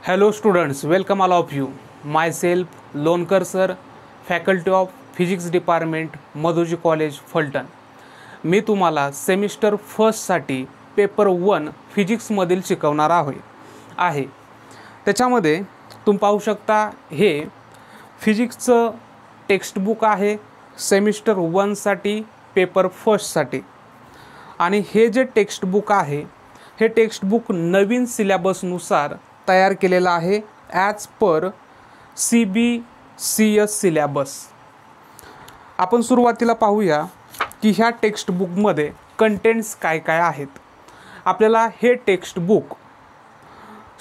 Hello students, welcome all of you. Myself Lonkar sir, Faculty of Physics Department, Madhuji College, Fulton. मी तुम्हाला semester फर्स्टसाठी paper 1 फिजिक्समधील शिकवणार आहे. त्याच्यामध्ये तुम्ही पाहू शकता हे फिजिक्सचं टेक्स्टबुक आहे सेमिस्टर 1 साठी पेपर फर्स्टसाठी. आणि हे जे टेक्स्टबुक आहे हे टेक्स्टबुक नवीन सिलेबसनुसार तयार केलेला आहे ॲज पर CBCS सिलेबस. आपण सुरुवातीला पाहूया की ह्या टेक्स्टबुकमध्ये कंटेंट्स काय काय आहेत. आपल्याला हे टेक्स्टबुक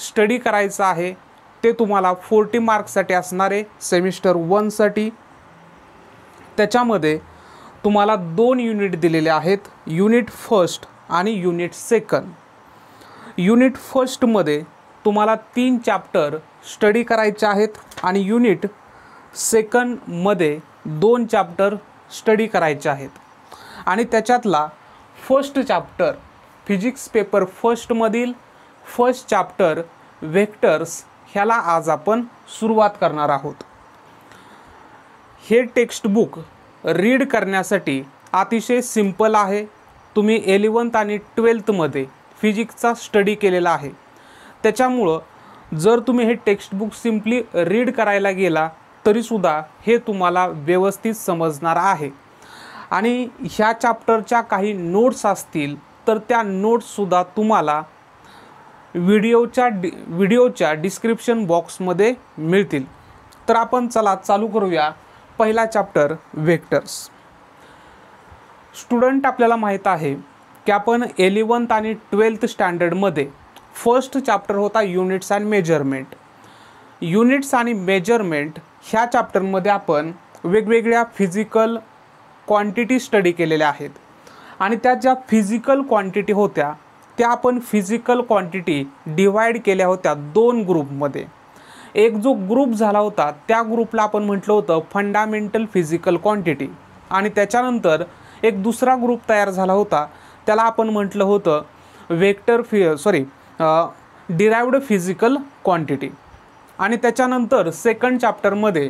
स्टडी करायचं आहे ते तुम्हाला 40 मार्क्ससाठी असणार आहे सेमिस्टर 1 साठी. त्याच्यामध्ये तुम्हाला 2 युनिट दिलेले आहेत, युनिट फर्स्ट आणि युनिट सेकंड. युनिट फर्स्टमध्ये तुम्हाला 3 चॅप्टर स्टडी करायचे आहेत आणि युनिट सेकंडमध्ये 2 चॅप्टर स्टडी करायचे आहेत. आणि त्याच्यातला फर्स्ट चॅप्टर फिजिक्स पेपर फर्स्टमधील फर्स्ट चॅप्टर वेक्टर्स ह्याला आज आपण सुरुवात करणार आहोत. हे टेक्स्टबुक रीड करण्यासाठी अतिशय सिंपल आहे. तुम्ही 11th आणि 12th मध्ये फिजिक्सचा स्टडी केलेला आहे, त्याच्यामुळं जर तुम्ही हे टेक्स्टबुक सिम्पली रीड करायला गेला तरीसुद्धा हे तुम्हाला व्यवस्थित समजणार आहे. आणि ह्या चॅप्टरच्या काही नोट्स असतील तर त्या नोट्ससुद्धा तुम्हाला व्हिडिओच्या डिस्क्रिप्शन बॉक्समध्ये मिळतील. तर आपण चला चालू करूया. पहिला चॅप्टर वेक्टर्स. स्टुडंट आपल्याला माहीत आहे की आपण 11th आणि 12th स्टँडर्डमध्ये फर्स्ट चॅप्टर होता युनिट्स अँड मेजरमेंट. युनिट्स आणि मेजरमेंट ह्या चॅप्टरमध्ये आपण वेगवेगळ्या फिजिकल क्वांटिटी स्टडी केलेल्या आहेत. आणि त्या ज्या फिजिकल क्वांटिटी होत्या त्या आपण फिजिकल क्वांटिटी डिवाइड केल्या होत्या 2 ग्रुपमध्ये. एक जो ग्रुप झाला होता त्या ग्रुपला आपण म्हटलं होतं फंडामेंटल फिजिकल क्वांटिटी. आणि त्याच्यानंतर एक दुसरा ग्रुप तयार झाला होता त्याला आपण म्हटलं होतं डिराइव्ड फिजिकल क्वांटिटी. आणि त्याच्यानंतर सेकंड चॅप्टरमध्ये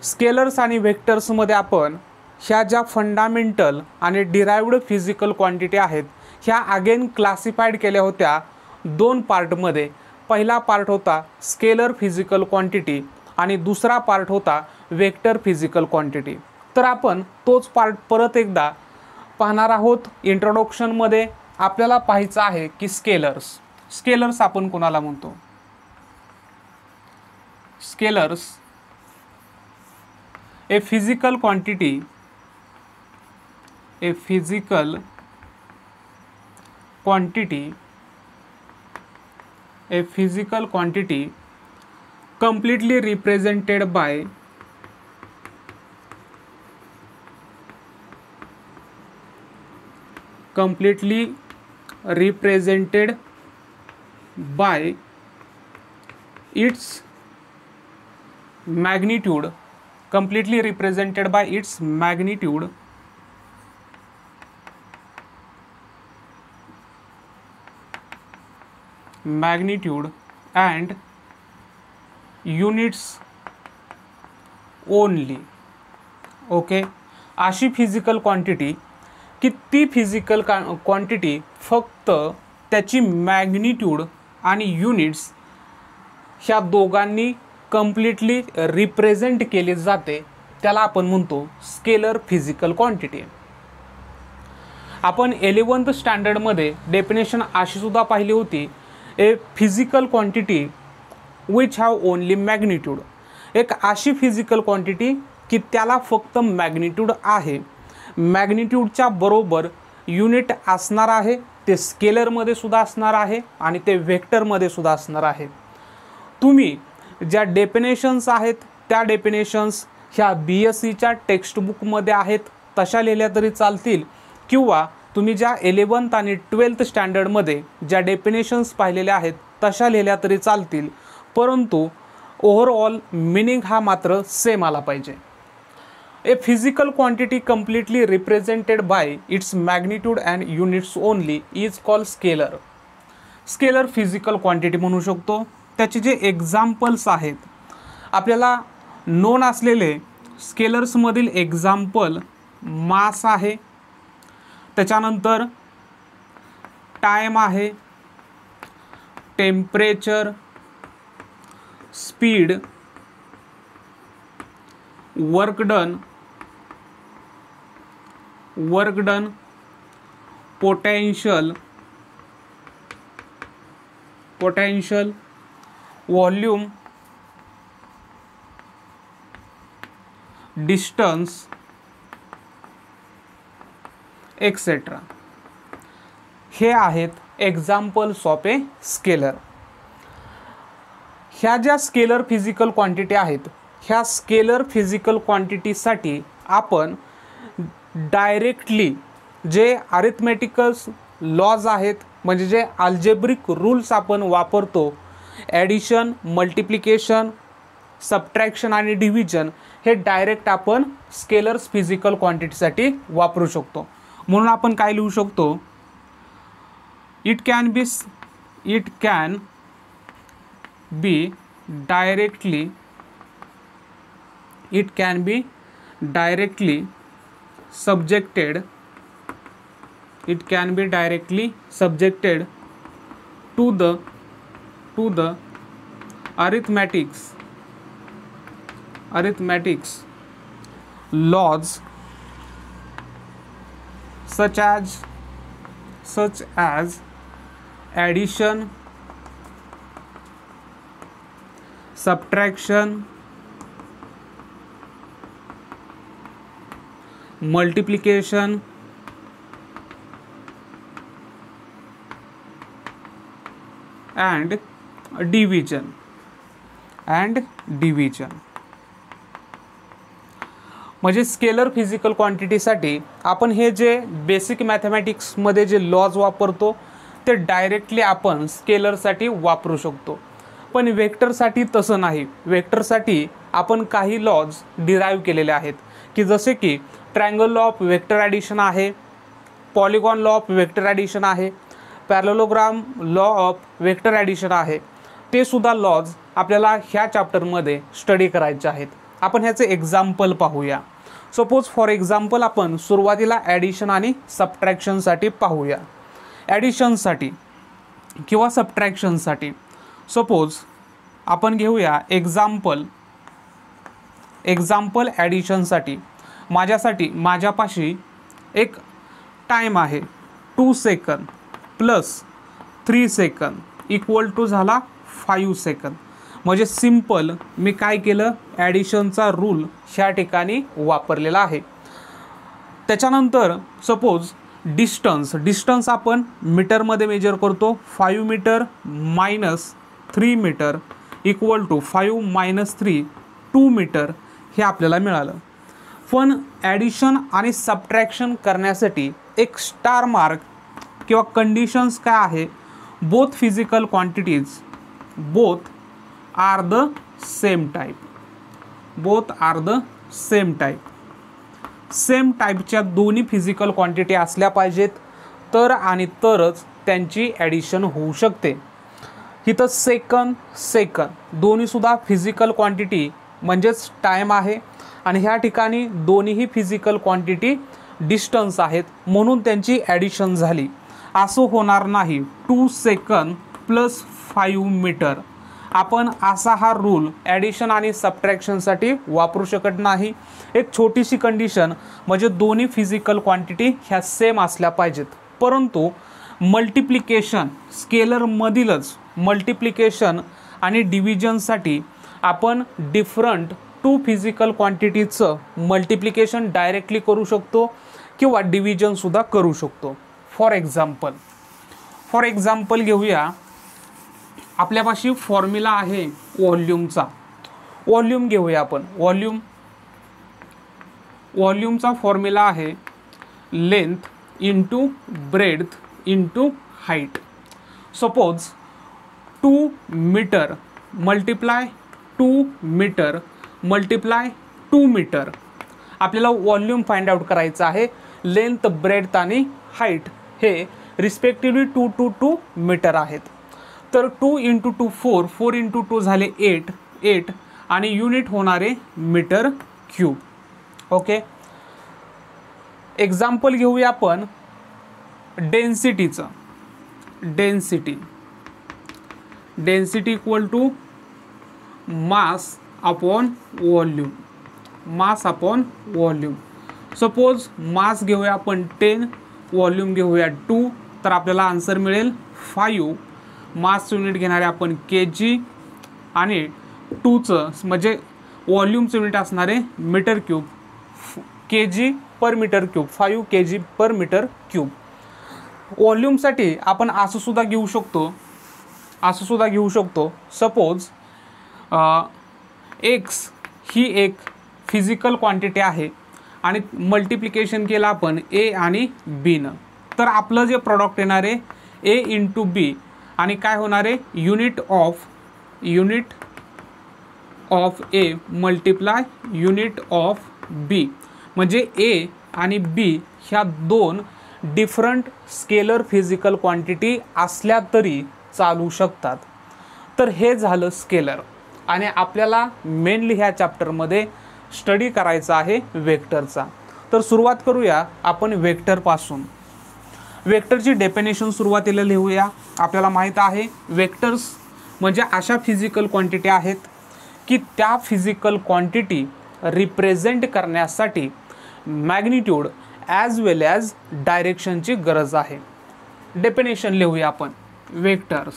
स्केलर्स आणि वेक्टर्समध्ये आपण ह्या ज्या फंडामेंटल आणि डिराइव्ड फिजिकल क्वांटिटी आहेत ह्या अगेन क्लासिफाईड केल्या होत्या 2 पार्टमध्ये. पहिला पार्ट होता स्केलर फिजिकल क्वांटिटी आणि दुसरा पार्ट होता वेक्टर फिजिकल क्वांटिटी. तर आपण तोच पार्ट परत एकदा पाहणार आहोत. इंट्रोडक्शनमध्ये आपल्याला पाहायचं आहे की स्केलर्स आपण कोणाला म्हणतो. Scalars A physical quantity completely represented by its magnitude, and units only. Okay, अशी फिजिकल क्वांटिटी की ती फिजिकल क्वांटिटी फक्त त्याची मॅग्निट्यूड आणि युनिट्स ह्या दोघांनी कम्प्लिटली रिप्रेझेंट केली जाते, त्याला आपण म्हणतो स्केलर फिजिकल क्वांटिटी. आपण 11th स्टँडर्डमध्ये डेफिनेशन अशी सुद्धा पाहिली होती, ए physical quantity which have only magnitude. एक अशी फिजिकल क्वांटिटी की त्याला फक्त मॅग्निट्यूड आहे, मॅग्निट्यूडच्या बरोबर युनिट असणार आहे, ते स्केलरमध्ये सुद्धा असणार आहे आणि ते वेक्टरमध्ये सुद्धा असणार आहे. तुम्ही ज्या डेफिनेशन्स आहेत त्या डेफिनेशन्स ह्या BScच्या टेक्स्टबुकमध्ये आहेत तशा लिहिल्या तरी चालतील, किंवा तुम्ही ज्या 11th आणि 12th स्टँडर्डमध्ये ज्या डेफिनेशन्स पाहिलेल्या आहेत तशा लिहिल्या तरी चालतील, परंतु ओव्हरऑल मिनिंग हा मात्र सेम आला पाहिजे. ए physical quantity completely represented by its magnitude and units only is called scalar physical quantity म्हणू शकतो. त्याचे जे एक्झाम्पल्स आहेत, आपल्याला नोन असलेले स्केलर्समधील एक्झाम्पल मास आहे, त्याच्यानंतर टाइम आहे, temperature, speed, work done, potential, volume, distance etcetera. हे आहेत एक्झाम्पल्स ऑफ ए स्केलर. ह्या ज्या स्केलर फिजिकल क्वांटिटी आहेत, ह्या स्केलर फिजिकल क्वांटिटीसाठी आपण डायरेक्टली जे अरिथमेटिकल्स लॉज आहेत, म्हणजे जे अल्जेब्रिक रूल्स आपण वापरतो, ॲडिशन, मल्टिप्लिकेशन, सबट्रॅक्शन आणि डिव्हिजन, हे डायरेक्ट आपण स्केलर्स फिजिकल क्वांटिटीसाठी वापरू शकतो. म्हणून आपण काय लिहू शकतो, it can be directly subjected to the arithmetics laws such as addition, subtraction, multiplication and division. म्हणजे स्केलर फिजिकल क्वांटिटीसाठी आपण हे जे बेसिक मॅथमॅटिक्समध्ये जे लॉज वापरतो ते डायरेक्टली आपण स्केलरसाठी वापरू शकतो. पण वेक्टरसाठी तसं नाही. वेक्टरसाठी आपण काही लॉज डिराईव्ह केलेले आहेत, की जसे की triangle law of vector addition आहे, polygon law of vector addition आहे, parallelogram law of vector addition आहे. ते सुद्धा लॉज आपल्याला ह्या चॅप्टरमध्ये स्टडी करायचे आहेत. आपण ह्याचे एक्झाम्पल पाहूया. सपोज फॉर एक्झाम्पल आपण सुरुवातीला ॲडिशन आणि सबट्रॅक्शनसाठी पाहूया. ॲडिशनसाठी किंवा सबट्रॅक्शनसाठी सपोज आपण घेऊया एक्झाम्पल ॲडिशनसाठी. माझ्यापाशी एक टाईम आहे 2 second plus 3 second equal to झाला 5 सेकंद. म्हणजे सिम्पल मी काय केलं, ॲडिशनचा रूल ह्या ठिकाणी वापरलेला आहे. त्याच्यानंतर सपोज डिस्टन्स आपण मीटरमध्ये मेजर करतो. 5 metre minus 3 metre equal to 5 minus 3 2 metre हे आपल्याला मिळालं. पण ॲडिशन आणि सबट्रॅक्शन करण्यासाठी एक स्टार मार्क किंवा कंडिशन्स काय आहे, both physical quantities are the same type. Same टाईपच्या दोन्ही फिजिकल क्वांटिटी असल्या पाहिजेत तरच त्यांची ॲडिशन होऊ शकते. इथं सेकंद दोन्हीसुद्धा फिजिकल क्वांटिटी म्हणजेच टाईम आहे आणि ह्या ठिकाणी दोन्हीही फिजिकल क्वांटिटी डिस्टन्स आहेत, म्हणून त्यांची ॲडिशन झाली. असं होणार नाही 2 सेकंद प्लस 5 मीटर. आपण असा हा रूल ॲडिशन आणि सबट्रॅक्शनसाठी वापरू शकत नाही. एक छोटीशी कंडिशन म्हणजे दोन्ही फिजिकल क्वांटिटी ह्या सेम असल्या पाहिजेत. परंतु मल्टिप्लिकेशन, स्केलरमधीलच मल्टिप्लिकेशन आणि डिव्हिजनसाठी आपण डिफरंट 2 फिजिकल क्वांटिटीचं मल्टिप्लिकेशन डायरेक्टली करू शकतो किंवा डिव्हिजनसुद्धा करू शकतो. फॉर एक्झाम्पल घेऊया. आपल्यापाशी फॉर्म्युला आहे व्हॉल्यूमचा. व्हॉल्यूम घेऊया आपण. व्हॉल्यूमचा फॉर्म्युला आहे length into breadth into height. Suppose 2 metre multiply 2 metre multiply 2 metre. आपल्याला व्हॉल्यूम फाइंड आउट करायचं आहे. लेंथ, ब्रेड्थ आणि हाईट हे रिस्पेक्टिव्हली 2 to 2 मीटर आहेत. तर 2 × 2 4, 4 × 2 झाले 8 आणि युनिट होणारे मीटर क्यूब. ओके, एक्झाम्पल घेऊया आपण डेन्सिटीचं. Density equal to mass upon volume. Mass upon volume. Suppose mass घेऊया आपण 10, वॉल्यूम घेऊया 2, तर आपल्याला आन्सर मिळेल 5. मास युनिट घेणारे आपण kg आणि 2चं म्हणजे वॉल्यूमचं युनिट असणारे मीटर क्यूब, kg पर मीटर क्यूब, 5 kg पर मीटर क्यूब. वॉल्यूमसाठी आपण असं सुद्धा घेऊ शकतो, सपोज x ही एक फिजिकल क्वांटिटी आहे आणि मल्टिप्लिकेशन केलं आपण a आणि b न, तर आपलं जे प्रॉडक्ट येणार आहे a × b आणि काय होणार आहे unit of a multiply unit of b, म्हणजे a आणि b ह्या दोन डिफरंट स्केलर फिजिकल क्वांटिटी असल्या तरी चालू शकतात. तर हे झालं स्केलर आणि आपल्याला मेनली ह्या चॅप्टरमध्ये स्टडी करायचा आहे वेक्टरचा. तर सुरुवात करूया आपण वेक्टरपासून. वेक्टरची डेफिनेशन सुरुवातीला लिहूया. आपल्याला माहीत आहे वेक्टर्स म्हणजे अशा फिजिकल क्वांटिटी आहेत की त्या फिजिकल क्वांटिटी रिप्रेझेंट करण्यासाठी मॅग्निट्यूड ॲज वेल ॲज डायरेक्शनची गरज आहे. डेफिनेशन लिहूया आपण. Vectors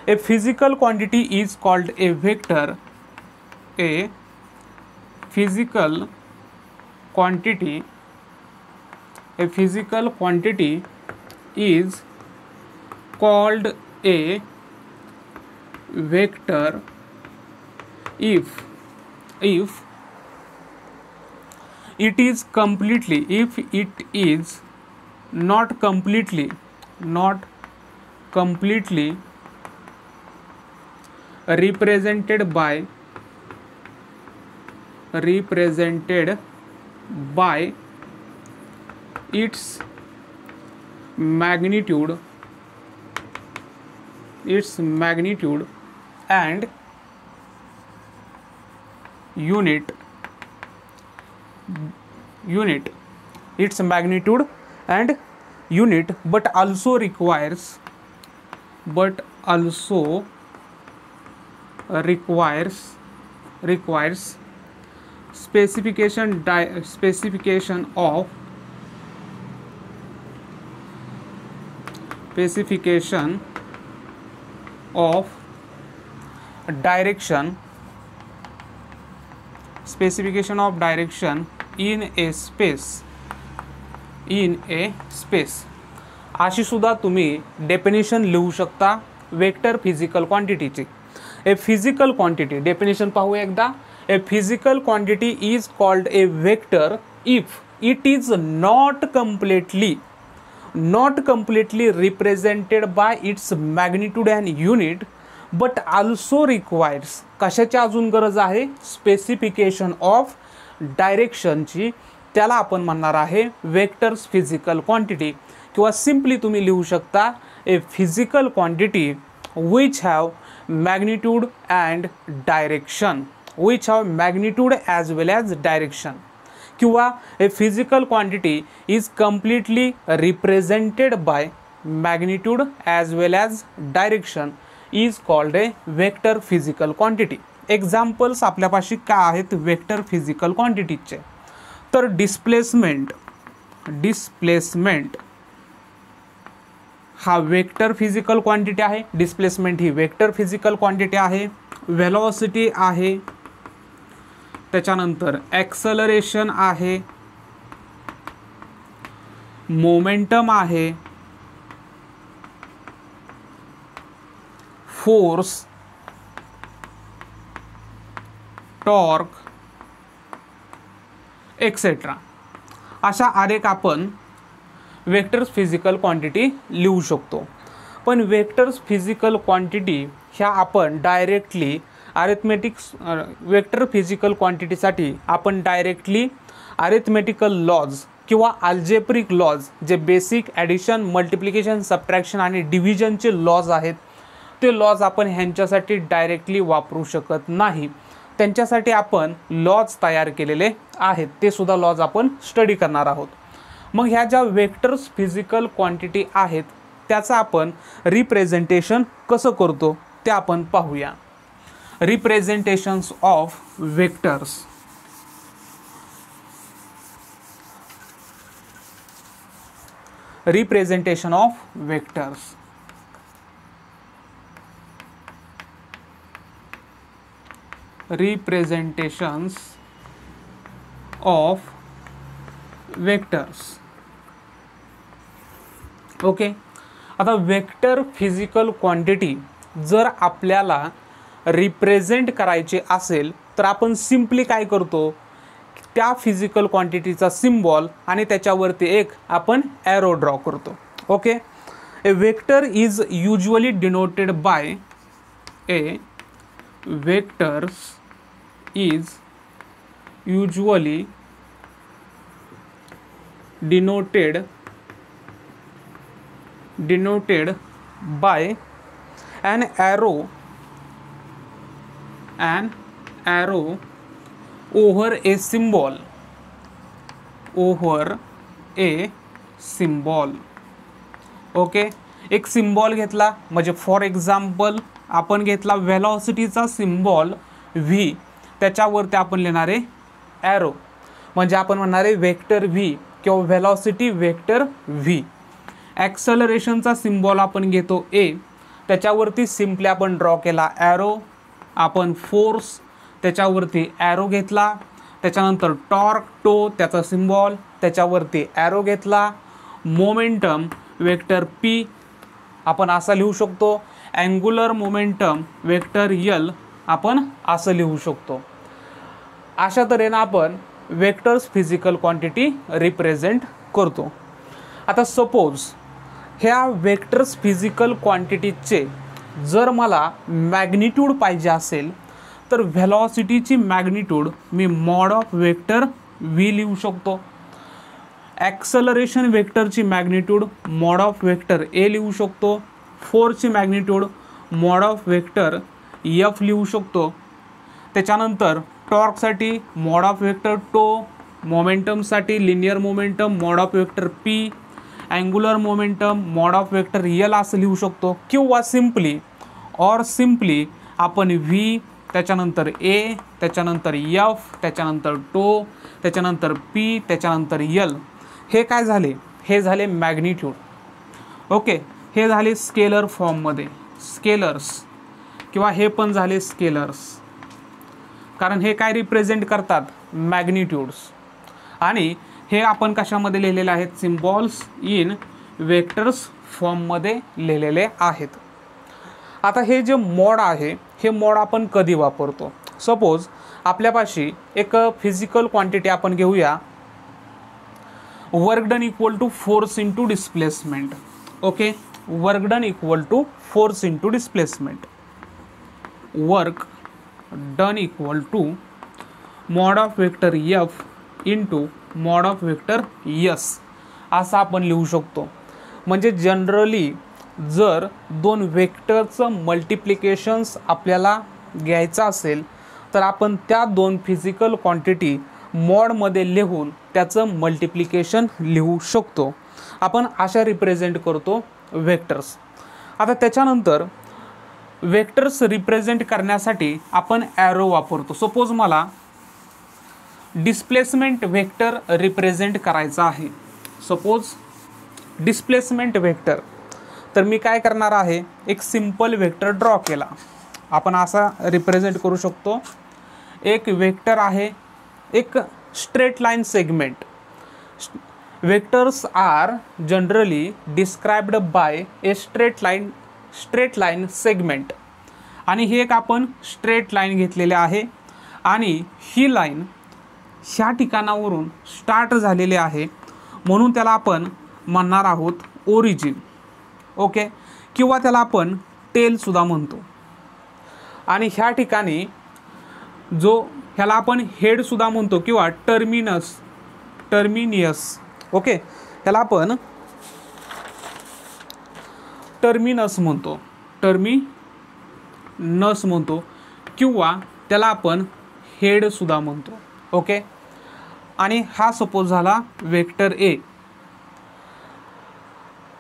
A physical quantity is called a vector. A physical quantity is called a vector if it is not completely represented by its magnitude and unit its magnitude and unit, but also requires specification of direction in a space. अशी सुद्धा तुम्ही definition लिहू शकता vector physical क्वांटिटीची. A physical quantity definition पाहू एकदा. A physical quantity is called a vector if it is not completely represented by its magnitude and unit, but also requires कशाची अजून गरज आहे स्पेसिफिकेशन ऑफ डायरेक्शनची. त्याला आपण म्हणणार आहे वेक्टर्स फिजिकल क्वांटिटी, किंवा सिम्पली तुम्ही लिहू शकता ए physical quantity which have magnitude and direction, as well as direction, किंवा a physical quantity is completely represented by magnitude as well as direction is called a vector physical quantity. Examples आपल्यापाशी काय आहेत vector physical क्वांटिटीचे. तर displacement हा vector physical quantity आहे. Displacement ही vector physical quantity आहे. Velocity आहे, त्याच्यानंतर ॲक्सलरेशन आहे, मोमेंटम आहे, फोर्स, टॉर्क एक्सेट्रा. अशा अनेक आपण वेक्टर्स फिजिकल क्वांटिटी लिहू शकतो. पण वेक्टर्स फिजिकल क्वांटिटी ह्या आपण डायरेक्टली वेक्टर फिजिकल क्वांटिटीसाठी आपण डायरेक्टली अरिथमेटिकल लॉज किंवा अल्जेब्रिक लॉज, जे बेसिक ॲडिशन, मल्टिप्लिकेशन, सबट्रॅक्शन आणि डिव्हिजनचे लॉज आहेत, ते लॉज आपण ह्यांच्यासाठी डायरेक्टली वापरू शकत नाही. त्यांच्यासाठी आपण लॉज तयार केलेले आहेत, ते सुद्धा लॉज आपण स्टडी करणार आहोत. मग ह्या ज्या वेक्टर्स फिजिकल क्वांटिटी आहेत त्याचं आपण रिप्रेझेंटेशन कसं करतो ते आपण पाहूया. Representations of vectors. Representation of vectors. Representations of vectors. Okay. आता वेक्टर फिजिकल क्वांटिटी जर आपल्याला रिप्रेझेंट करायचे असेल तर आपण सिम्पली काय करतो, त्या फिजिकल क्वांटिटीचा सिम्बॉल आणि त्याच्यावरती एक आपण ॲरो ड्रॉ करतो. Okay. A vector is usually denoted by A vectors is usually denoted by an arrow over a symbol. Okay. एक सिम्बॉल घेतला म्हणजे फॉर एक्झाम्पल आपण घेतला व्हेलॉसिटीचा सिम्बॉल व्ही, त्याच्यावरती आपण लिहिणारे ॲरो म्हणजे आपण म्हणणारे वेक्टर व्ही किंवा व्हेलॉसिटी वेक्टर व्ही. ॲक्सलरेशनचा सिम्बॉल आपण घेतो ए, त्याच्यावरती सिम्पली आपण ड्रॉ केला ॲरो. आपण फोर्स त्याच्यावरती ॲरो घेतला, त्याच्यानंतर टॉर्क टो त्याचा सिम्बॉल, त्याच्यावरती ॲरो घेतला. मोमेंटम वेक्टर पी आपण असा लिहू शकतो. अँग्युलर मोमेंटम वेक्टर यल आपण असं लिहू शकतो. अशा तऱ्हेनं आपण वेक्टर्स फिजिकल क्वांटिटी रिप्रेझेंट करतो. आता सपोज ह्या वेक्टर्स फिजिकल क्वांटिटीचे जर मला मॅग्निट्यूड पाहिजे असेल तर व्हेलॉसिटीची मॅग्निट्यूड मी मॉड ऑफ वेक्टर व्ही लिहू शकतो. ॲक्सलरेशन वेक्टरची magnitude mod of vector A लिहू शकतो. फोर्सची magnitude mod of vector F लिहू शकतो. त्याच्यानंतर टॉर्कसाठी मॉड ऑफ वेक्टर टो, मोमेंटमसाठी linear momentum mod of vector P, angular momentum mod of vector L असं लिहू शकतो. किंवा सिम्पली आपण व्ही, त्याच्यानंतर ए, त्याच्यानंतर एफ, त्याच्यानंतर टो, त्याच्यानंतर पी, त्याच्यानंतर यल. हे काय झाले, हे झाले मॅग्निट्यूड. ओके. हे झाले स्केलर फॉर्ममध्ये स्केलर्स, किंवा हे पण झाले स्केलर्स, कारण हे काय रिप्रेझेंट करतात मॅग्निट्यूड्स. आणि हे आपण कशामध्ये लिहिलेले आहेत, सिम्बॉल्स इन वेक्टर्स फॉर्ममध्ये लिहिलेले आहेत. आता हे जे मॉड आहे हे मॉड आपण कधी वापरतो. सपोज आपल्यापाशी एक फिजिकल क्वांटिटी आपण घेऊया, work done equal to force into displacement. Okay. Work done equal to force into displacement. Work done equal to mod of vector F into mod of vector yes असं आपण लिहू शकतो. म्हणजे generally जर दोन वेक्टरचं मल्टिप्लिकेशन्स आपल्याला घ्यायचं असेल तर आपण त्या दोन फिजिकल क्वांटिटी मॉडमध्ये लिहून त्याचं मल्टिप्लिकेशन लिहू शकतो. आपण अशा रिप्रेझेंट करतो वेक्टर्स. आता त्याच्यानंतर वेक्टर्स रिप्रेझेंट करण्यासाठी आपण ॲरो वापरतो. सपोज मला डिस्प्लेसमेंट वेक्टर रिप्रेझेंट करायचा आहे. सपोज डिस्प्लेसमेंट वेक्टर, तर मी काय करणार आहे, एक सिंपल वेक्टर ड्रॉ केला. आपण असा रिप्रेझेंट करू शकतो. एक वेक्टर आहे, एक straight line segment. Vectors are generally described by a straight line segment. आणि ही एक आपण स्ट्रेट लाईन घेतलेली आहे आणि ही लाईन ह्या ठिकाणावरून स्टार्ट झालेली आहे म्हणून त्याला आपण म्हणणार आहोत ओरिजिन. ओके. किंवा त्याला आपण टेल सुद्धा म्हणतो. आणि ह्या ठिकाणी जो ह्याला आपण हेड सुद्धा म्हणतो किंवा टर्मिनियस ओके, ह्याला आपण टर्मिनस म्हणतो, टर्मिनस म्हणतो किंवा त्याला आपण हेड सुद्धा म्हणतो. ओके, आणि हा सपोज झाला वेक्टर ए.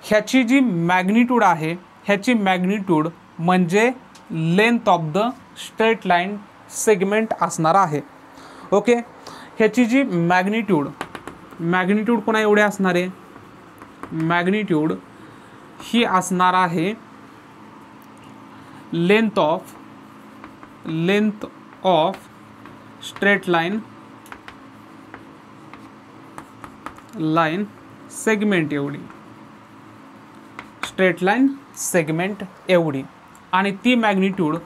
ह्याची जी मॅग्निट्यूड आहे, ह्याची मॅग्निट्यूड म्हणजे length of the straight line segment असणार आहे. ओके, ह्याची जी मॅग्निट्यूड कोणा एवढे असणार आहे, मॅग्निट्यूड ही असणार आहे length of straight line segment एवढी, स्ट्रेट लाईन सेगमेंट एवढी, आणि ती मॅग्निट्यूड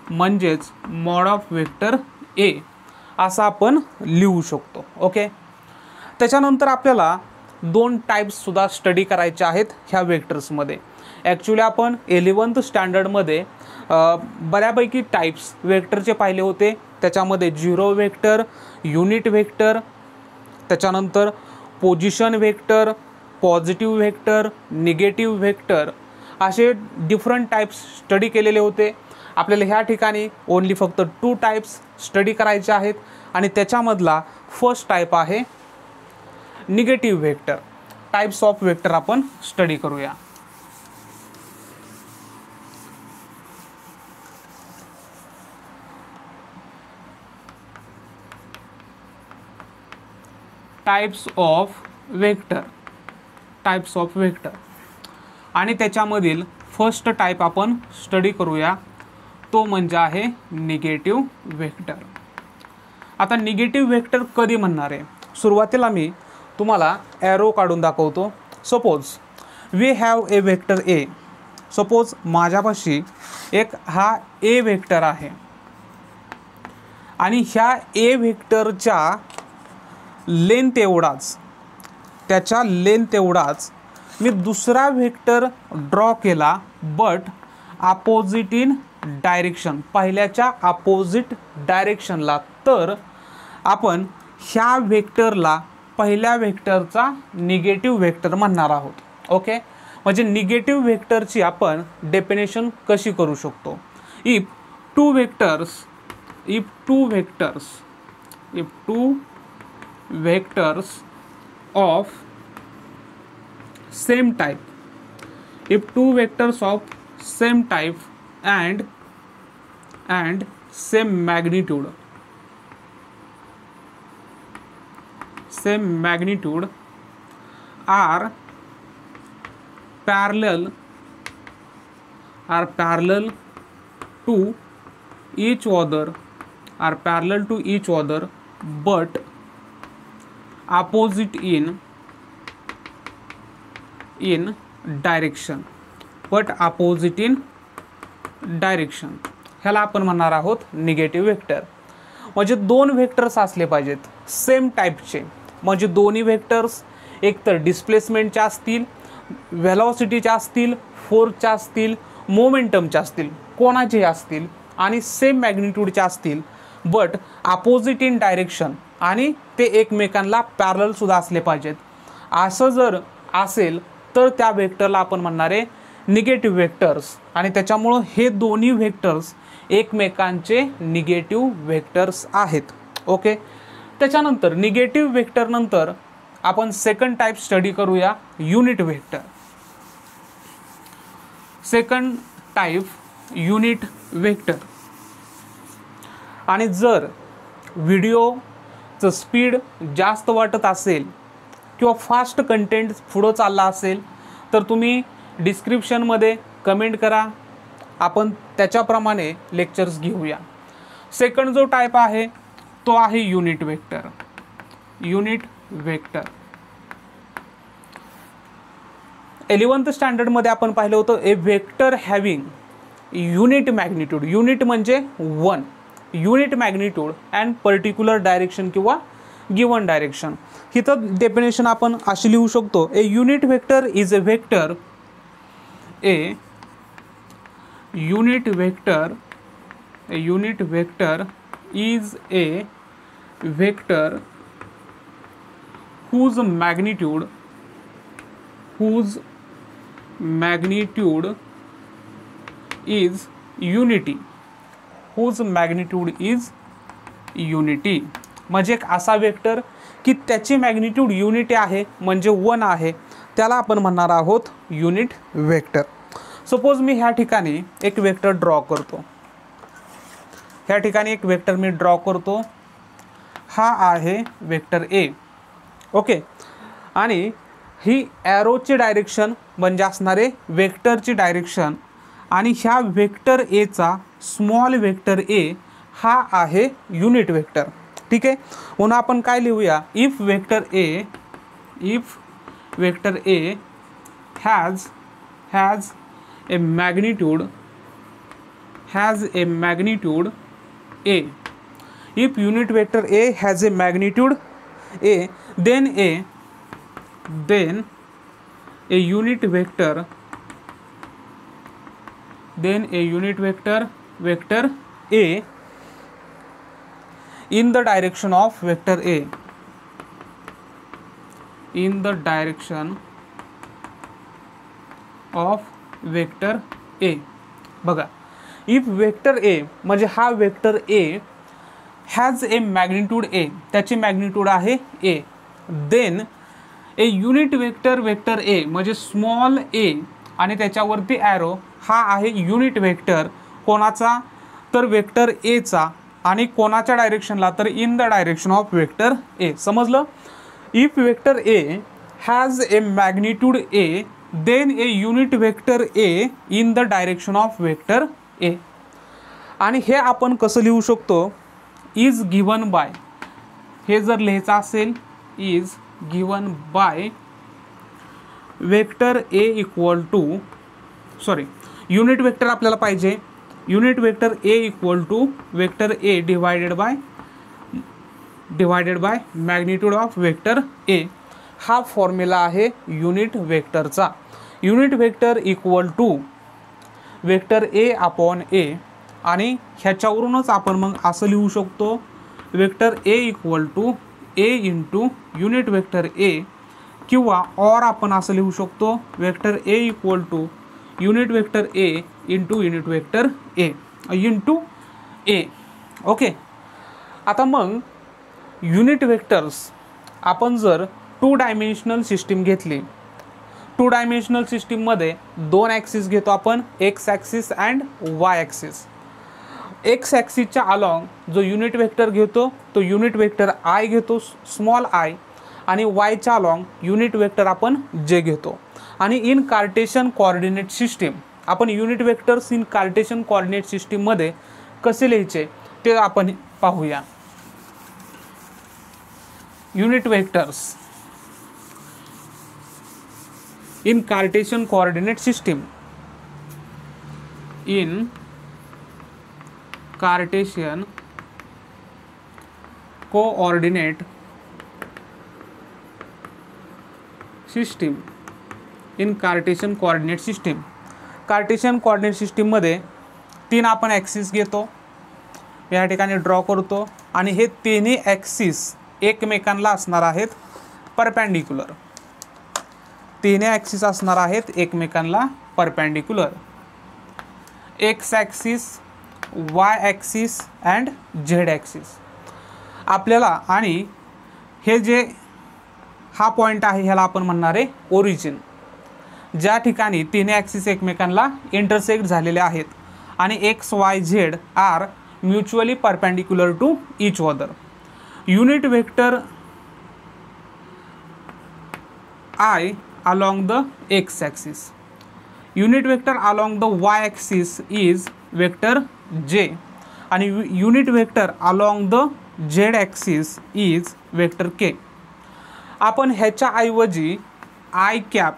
म्हणजेच मॉड ऑफ वेक्टर ए असं आपण लिहू शकतो. ओके, त्याच्यानंतर आपल्याला दोन टाईप्ससुद्धा स्टडी करायचे आहेत ह्या वेक्टर्समध्ये. ॲक्च्युली आपण 11th स्टँडर्डमध्ये बऱ्यापैकी टाईप्स वेक्टरचे पाहिले होते. त्याच्यामध्ये झिरो वेक्टर, युनिट वेक्टर, त्याच्यानंतर position vector, positive vector, negative vector, असे डिफरंट टाईप्स स्टडी केलेले होते. आपल्याला ह्या ठिकाणी ओनली फक्त 2 टाईप्स स्टडी करायचे आहेत आणि त्याच्यामधला फर्स्ट टाईप आहे negative vector. Types of vector आपण स्टडी करूया. टाइप्स ऑफ वेक्टर आणि त्याच्यामधील फर्स्ट टाइप आपण स्टडी करूया, तो म्हणजे आहे निगेटिव्ह वेक्टर. आता निगेटिव्ह वेक्टर कधी म्हणणार आहे, सुरुवातीला मी तुम्हाला एरो काढून दाखवतो. Suppose we have a vector A. Suppose माझ्यापाशी एक हा ए वेक्टर आहे आणि ह्या ए वेक्टरच्या लेंथ एवढाच, त्याच्या लेंथ एवढाच मी दुसरा वेक्टर ड्रॉ केला, बट अपोजिट इन डायरेक्शन, पहिल्याच्या अपोजिट डायरेक्शनला. तर आपण ह्या वेक्टरला पहिल्या वेक्टरचा निगेटिव्ह वेक्टर म्हणणार आहोत. ओके, म्हणजे निगेटिव्ह वेक्टरची आपण डेफिनेशन कशी करू शकतो. If two vectors of same type, and same magnitude are parallel to each other, but opposite in direction, ह्याला आपण म्हणणार आहोत निगेटिव्ह वेक्टर. म्हणजे दोन वेक्टर्स असले पाहिजेत सेम टाईपचे, म्हणजे दोन्ही वेक्टर्स एकतर डिस्प्लेसमेंटच्या असतील, व्हेलॉसिटीच्या असतील, फोर्सच्या असतील, मोमेंटमच्या असतील, कोणाचे असतील आणि सेम मॅग्निट्यूडच्या असतील, बट अपोजिट इन डायरेक्शन, आणि ते एकमेकांना पॅरलल सुद्धा असले पाहिजेत. असं जर असेल तर त्या वेक्टरला आपण म्हणणार आहे निगेटिव्ह वेक्टर्स, आणि त्याच्यामुळं हे दोन्ही वेक्टर्स एकमेकांचे निगेटिव्ह वेक्टर्स आहेत. ओके, त्याच्यानंतर निगेटिव्ह वेक्टर नंतर आपण सेकंड टाइप स्टडी करूया, unit vector. Second type unit vector. आणि जर व्हिडिओचं स्पीड जास्त वाटत असेल किंवा फास्ट कंटेंट पुढं चालला असेल तर तुम्ही डिस्क्रिप्शनमध्ये कमेंट करा, आपण त्याच्याप्रमाणे लेक्चर्स घेऊया. सेकंड जो टाइप आहे तो आहे युनिट वेक्टर. 11th स्टँडर्डमध्ये आपण पाहिलं होतं a vector having unit magnitude. Unit म्हणजे 1, unit magnitude and particular direction किंवा गिवन डायरेक्शन. हिथं डेफिनेशन आपण अशी लिहू शकतो, a unit vector is a vector, a unit vector is a vector whose magnitude whose magnitude is unity. whose magnitude is unity म्हणजे एक असा वेक्टर की त्याची मॅग्निट्यूड युनिटी आहे म्हणजे 1 आहे, त्याला आपण म्हणणार आहोत युनिट वेक्टर. सपोज मी ह्या ठिकाणी एक वेक्टर ड्रॉ करतो. ह्या ठिकाणी एक वेक्टर मी ड्रॉ करतो. हा आहे वेक्टर ए. ओके. आणि ही ॲरोची डायरेक्शन म्हणजे असणारे वेक्टरची डायरेक्शन आणि ह्या वेक्टर एचा स्मॉल वेक्टर ए हा आहे युनिट वेक्टर. ठीक आहे. म्हणून आपण काय लिहूया, if vector A has a magnitude a. if unit vector a has a magnitude a, then a unit vector a in the direction of vector a बघा, if vector A म्हणजे हा vector A has a magnitude A, त्याची magnitude आहे A, then a unit vector A म्हणजे small ए आणि त्याच्यावरती arrow हा आहे युनिट वेक्टर कोणाचा, तर वेक्टर एचा आणि कोणाच्या डायरेक्शनला, तर in the direction of vector A. समजलं. If vector A has a magnitude A, then a unit vector A in the direction of vector A. आणि हे आपण कसं लिहू शकतो, इज गिवन बाय, हे जर लिहायचं असेल is given by vector A equal to, sorry unit vector आपल्याला पाहिजे, unit vector A equal to vector A divided by magnitude of vector A. हा फॉर्म्युला आहे युनिट वेक्टरचा. Unit vector equal to vector A upon A आणि ह्याच्यावरूनच आपण मग असं लिहू शकतो, vector A equal to A into unit vector A, किंवा और आपण असं लिहू शकतो vector A equal to unit vector A into unit vector A into A. Okay. आता मग युनिट वेक्टर्स आपण जर 2 डायमेन्शनल सिस्टीम घेतली, 2 डायमेन्शनल सिस्टीममध्ये 2 ॲक्सिस घेतो आपण, X axis and Y axis. X ॲक्सिसच्या अलॉंग जो युनिट वेक्टर घेतो तो युनिट वेक्टर आय घेतो, स्मॉल आय, आणि वायच्या अलॉंग युनिट वेक्टर आपण जे घेतो. आणि इन कार्टेशियन कोऑर्डिनेट सिस्टीम आपण unit vectors in Cartesian coordinate सिस्टीममध्ये कसे लिहायचे ते आपण पाहूया. Unit vectors in Cartesian coordinate system, in Cartesian coordinate system, in Cartesian coordinate system. Cartesian coordinate सिस्टीममध्ये 3 आपण ॲक्सिस घेतो, या ठिकाणी ड्रॉ करतो आणि हे तिन्ही ॲक्सिस एकमेकांना असणार आहेत परपेंडिक्युलर. तिन्ही ॲक्सिस असणार आहेत एकमेकांना perpendicular. X axis, Y axis and Z axis आपल्याला. आणि हे जे हा पॉईंट आहे ह्याला आपण म्हणणार आहे ओरिजिन, ज्या ठिकाणी तिन्ही ॲक्सिस एकमेकांना इंटरसेक्ट झालेले आहेत आणि X Y Z are mutually perpendicular to each other. Unit vector I along the x axis, unit vector along the y axis is vector j आणि unit vector along the z axis is vector k. आपण ह्याच्या ऐवजी i cap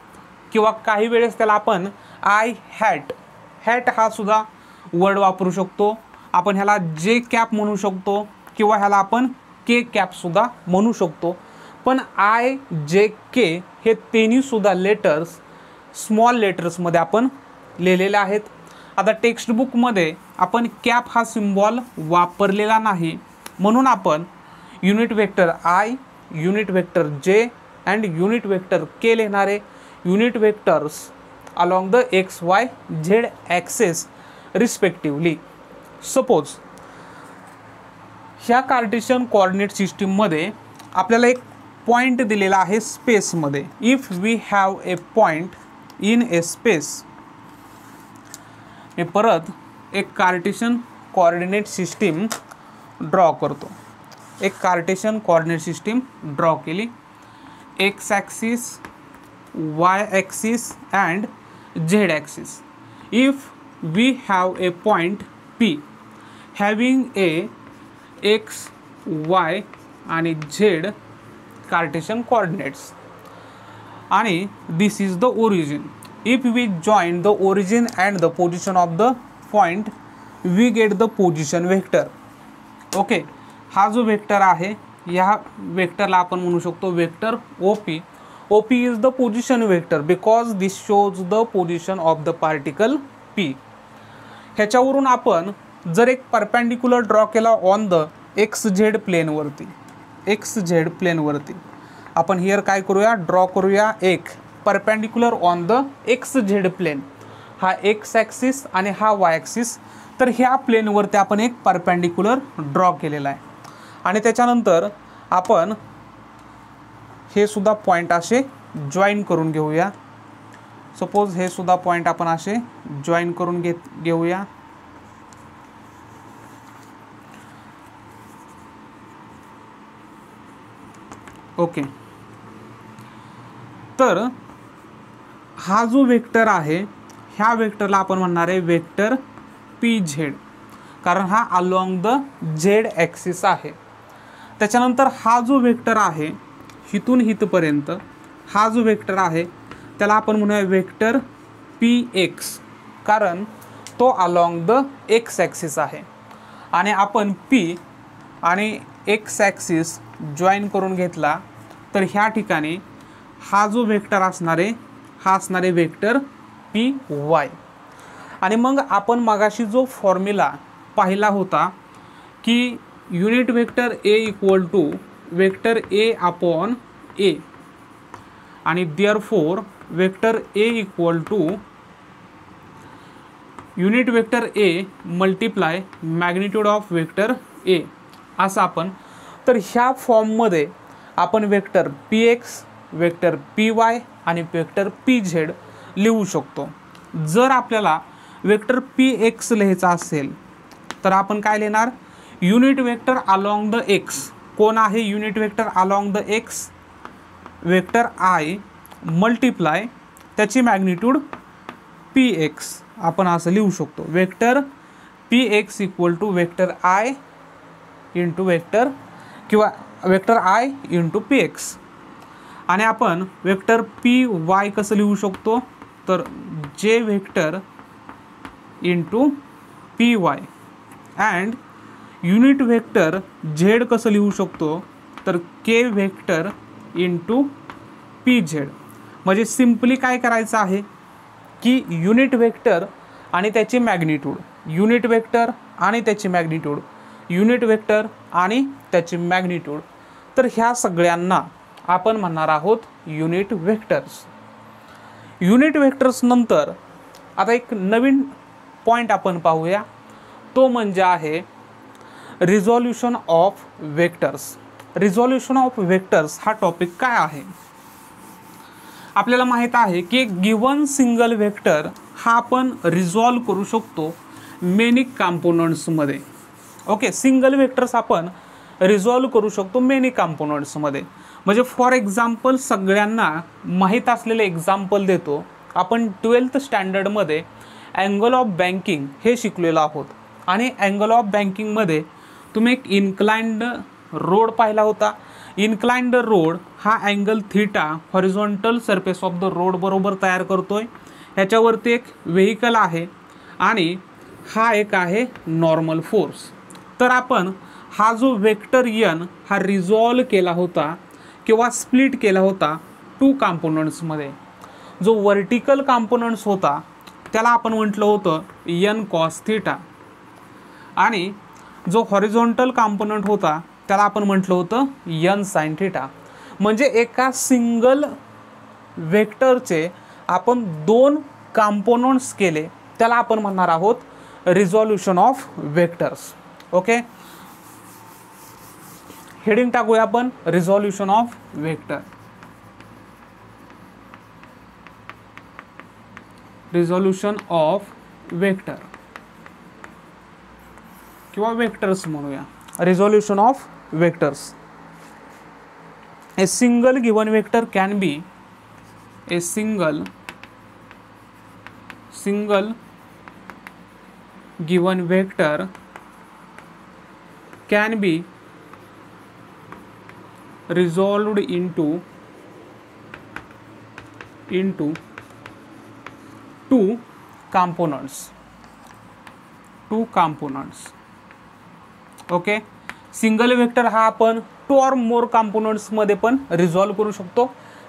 किंवा काही वेळेस त्याला आपण I hat, hat हा सुद्धा वर्ड वापरू शकतो. आपण ह्याला जे कॅप म्हणू शकतो किंवा ह्याला आपण के कॅप सुद्धा म्हणू शकतो. पण आय जे के हे तिन्ही सुद्धा लेटर्स स्मॉल लेटर्समध्ये आपण लिहिलेले आहेत. आता टेक्स्टबुकमध्ये आपण कॅप हा सिम्बॉल वापरलेला नाही, म्हणून आपण unit vector I, unit vector जे अँड युनिट वेक्टर के लिहिणारे. unit vectors along the x, y, z axis respectively. Suppose ह्या कार्टेशियन कोऑर्डिनेट सिस्टीम मध्ये आपल्याला एक पॉइंट दिलेला आहे स्पेस मध्ये. If we have a point in a space, हे परत एक कार्टेशियन कोऑर्डिनेट सिस्टीम ड्रॉ करतो. एक कार्टेशियन कोऑर्डिनेट सिस्टीम ड्रॉ केली. X axis, Y axis and Z axis. If we have a point P having a X, Y आणि Z Cartesian coordinates, आणि this is the origin. If we join the origin and the position of the point we get the position vector. Okay, हा जो vector आहे या वेक्टरला आपण म्हणू शकतो vector OP. OP is the position vector because this shows the position of the particle P. ह्याच्यावरून आपण जर एक परपेंडिक्युलर ड्रॉ केला ऑन द XZ प्लेनवरती, XZ प्लेनवरती आपण हियर काय करूया, ड्रॉ करूया एक perpendicular on the XZ plane. हा एक्स ॲक्सिस आणि हा वाय ॲक्सिस. तर ह्या प्लेनवरती आपण एक परपेंडिक्युलर ड्रॉ केलेला आहे आणि त्याच्यानंतर आपण हे सुद्धा पॉइंट असे जॉईन करून घेऊया. सपोज हे सुद्धा पॉइंट आपण असे जॉईन करून घेऊया. ओके, तर हा जो वेक्टर आहे ह्या वेक्टरला आपण म्हणणार आहे वेक्टर PZ, कारण हा अलॉंग द झेड ॲक्सिस आहे. त्याच्यानंतर हा जो वेक्टर आहे हिथून हिथपर्यंत हा जो वेक्टर आहे त्याला आपण म्हणूया वेक्टर PX, कारण तो अलॉंग द एक्स ॲक्सिस आहे. आणि आपण P आणि एक्स ॲक्सिस जॉईन करून घेतला तर ह्या ठिकाणी हा जो वेक्टर असणार आहे हा असणार आहे वेक्टर PY. आणि मग आपण मगाशी जो फॉर्म्युला पाहिला होता की unit vector A equal to vector A upon A, आणि therefore vector A equal to unit vector A multiply magnitude of vector A असं आपण. तर ह्या फॉर्ममध्ये आपण वेक्टर PX, वेक्टर PY आणि वेक्टर PZ लिहू शकतो. जर आपल्याला वेक्टर PX लिहायचा असेल तर आपण काय लिहिणार, unit vector along the X. कोण आहे unit vector along the X, vector I multiply त्याची मॅग्निट्यूड PX आपण असं लिहू शकतो. Vector PX equal to vector I into vector किंवा वेक्टर I इंटू PX. आणि आपण वेक्टर PY कसं लिहू शकतो, तर J vector into PY. And unit vector Z कसं लिहू शकतो, तर K वेक्टर इंटू PZ. म्हणजे सिम्पली काय करायचं आहे की युनिट वेक्टर आणि त्याची मॅग्निट्यूड, युनिट वेक्टर आणि त्याची मॅग्निट्यूड, युनिट वेक्टर आणि त्याची मॅग्निट्यूड. तर ह्या सगळ्यांना आपण म्हणणार आहोत युनिट वेक्टर्स. युनिट वेक्टर्स नंतर आता एक नवीन पॉइंट आपण पाहूया, तो म्हणजे आहे resolution of vectors. Resolution of vectors हा टॉपिक काय आहे. आपल्याला माहित आहे की एक गिवन सिंगल वेक्टर हा आपण रिझॉल्व करू शकतो मेनी कंपोनंट्समध्ये. ओके, सिंगल वेक्टर्स आपण रिझॉल्व करू शकतो मेनी कंपोनंट्समध्ये. म्हणजे फॉर एक्झाम्पल सगळ्यांना माहीत असलेले एक्झाम्पल देतो. आपण 12th स्टँडर्डमध्ये अँगल ऑफ बँकिंग हे शिकलेलो आहोत. आणि अँगल ऑफ बँकिंगमध्ये तुम्ही एक इन्क्लाइंड रोड पाहिला होता. इन्क्लाइंड रोड हा angle theta horizontal surface of the road बरोबर तयार करतोय. ह्याच्यावरती एक व्हेकल आहे आणि हा एक आहे नॉर्मल फोर्स. तर आपण हा जो वेक्टर n हा रिझॉल्व केला होता किंवा स्प्लिट केला होता 2 कंपोनंट्समध्ये. जो वर्टिकल कंपोनंट्स होता त्याला आपण म्हटलं होतं n cos थीटा, आणि जो हॉरिझॉन्टल कंपोनंट होता त्याला आपण म्हटलं होतं n sin थीटा. म्हणजे एका सिंगल वेक्टरचे आपण दोन कंपोनंट्स केले त्याला आपण म्हणणार आहोत resolution of vectors. Okay, heading टाकूया आपण resolution of vector. Resolution of vector किंवा वेक्टर्स म्हणूया. Resolution of vectors. A single given vector can be a single given vector can be resolved into two components. Okay, single vector हा आपण 2 or more components मध्ये पण resolve करू शकतो,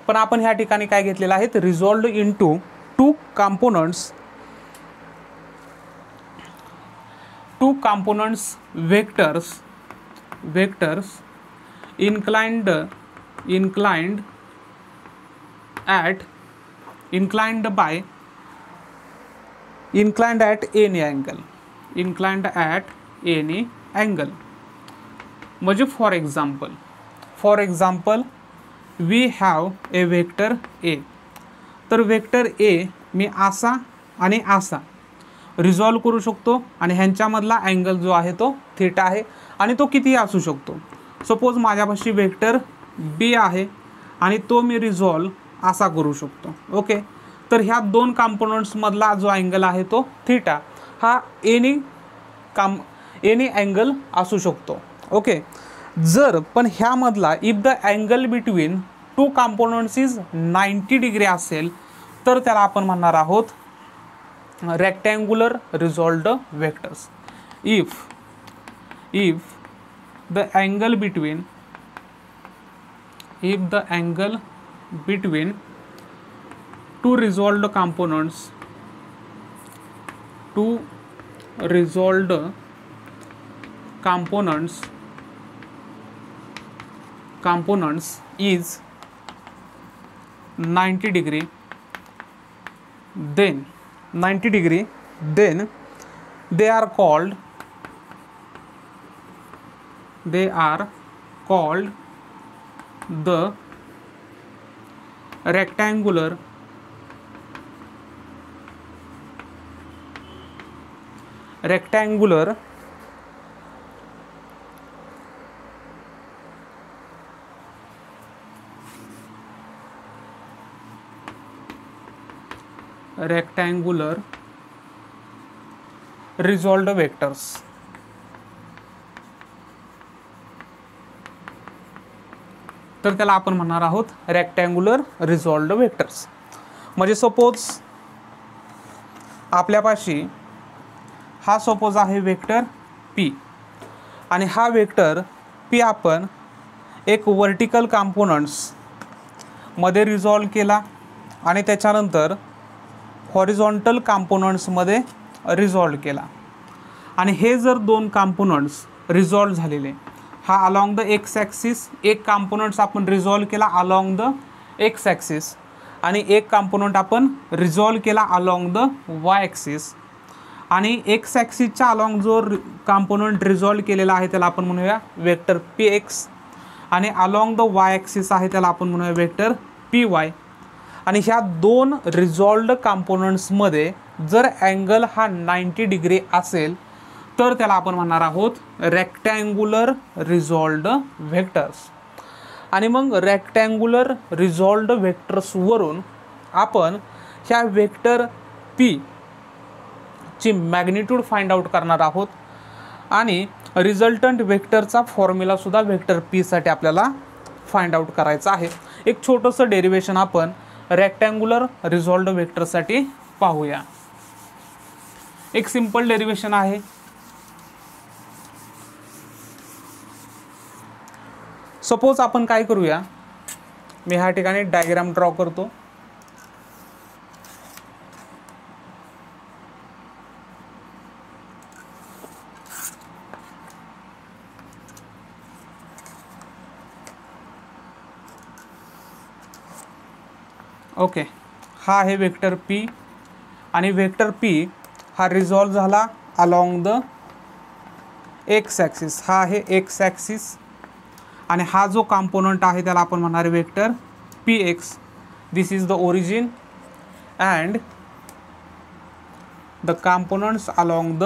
पण आपण ह्या ठिकाणी काय घेतलेलं आहे, रिझॉल्व्ड into 2 components. 2 components vectors inclined at any angle. म्हणजे for example we have a vector A. तर वेक्टर ए मी असा आणि असा रिझॉल्व करू शकतो आणि ह्यांच्यामधला अँगल जो आहे तो थीटा आहे आणि तो कितीही असू शकतो. सपोज माझ्यापाशी वेक्टर बी आहे आणि तो मी रिझॉल्व असा करू शकतो. ओके, तर ह्या दोन कंपोनंट्समधला जो अँगल आहे तो थीटा हा एनी अँगल असू शकतो. ओके, जर पण ह्यामधला if the angle between 2 components is 90 degree असेल तर त्याला आपण म्हणणार आहोत rectangular resolved vectors. If the angle between two resolved components is 90 degree, then they are called the rectangular resolved vectors. तर त्याला आपण म्हणणार आहोत रेक्टँग्युलर रिझॉल्व्ड वेक्टर्स. म्हणजे सपोज आपल्यापाशी हा सपोज आहे वेक्टर पी आणि हा वेक्टर पी आपण एक वर्टिकल कंपोनंट्स मध्ये रिझॉल्व केला आणि त्याच्यानंतर हॉरिझॉन्टल कंपोनंट्समध्ये रिझॉल्व केला आणि हे जर दोन कंपोनंट्स रिझॉल्व झालेले, हा अलॉंग द एक्स ॲक्सिस एक कंपोनंट्स आपण रिझॉल्व केला अलॉंग द एक्स ॲक्सिस आणि एक कंपोनंट आपण रिझॉल्व केला अलॉंग द वाय ॲक्सिस आणि एक्स ॲक्सिसच्या अलॉंग जो कंपोनंट रिझॉल्व केलेला आहे त्याला आपण म्हणूया वेक्टर पी एक्स आणि अलॉंग द वाय ॲक्सिस आहे त्याला आपण म्हणूया वेक्टर पी वाय. आणि ह्या दोन रिझॉल्व्ड कंपोनंट्समध्ये जर अँगल हा 90 डिग्री असेल तर त्याला आपण म्हणणार आहोत रेक्टँग्युलर रिझॉल्व्ड व्हेक्टर्स. आणि मग रेक्टँग्युलर रिझॉल्व्ड व्हेक्टर्सवरून आपण ह्या वेक्टर पी ची मॅग्निट्यूड फाइंड आउट करणार आहोत आणि रिझल्टंट वेक्टरचा फॉर्म्युला सुद्धा वेक्टर पी साठी आपल्याला फाइंड आउट करायचा आहे. एक छोटंसं डेरिवेशन आपण रेक्टँग्युलर रिझॉल्व्ड वेक्टरसाठी पाहूया. एक सिंपल डेरिवेशन आहे. सपोज आपण काय करूया, मी ह्या ठिकाणी डायग्राम ड्रॉ करतो. ओके, हा आहे वेक्टर पी आणि वेक्टर पी हा रिझॉल्व झाला अलॉंग द एक्स ॲक्सिस. हा आहे एक्स ॲक्सिस आणि हा जो कॉम्पोनंट आहे त्याला आपण म्हणणार vector P x. This is the origin and the components along the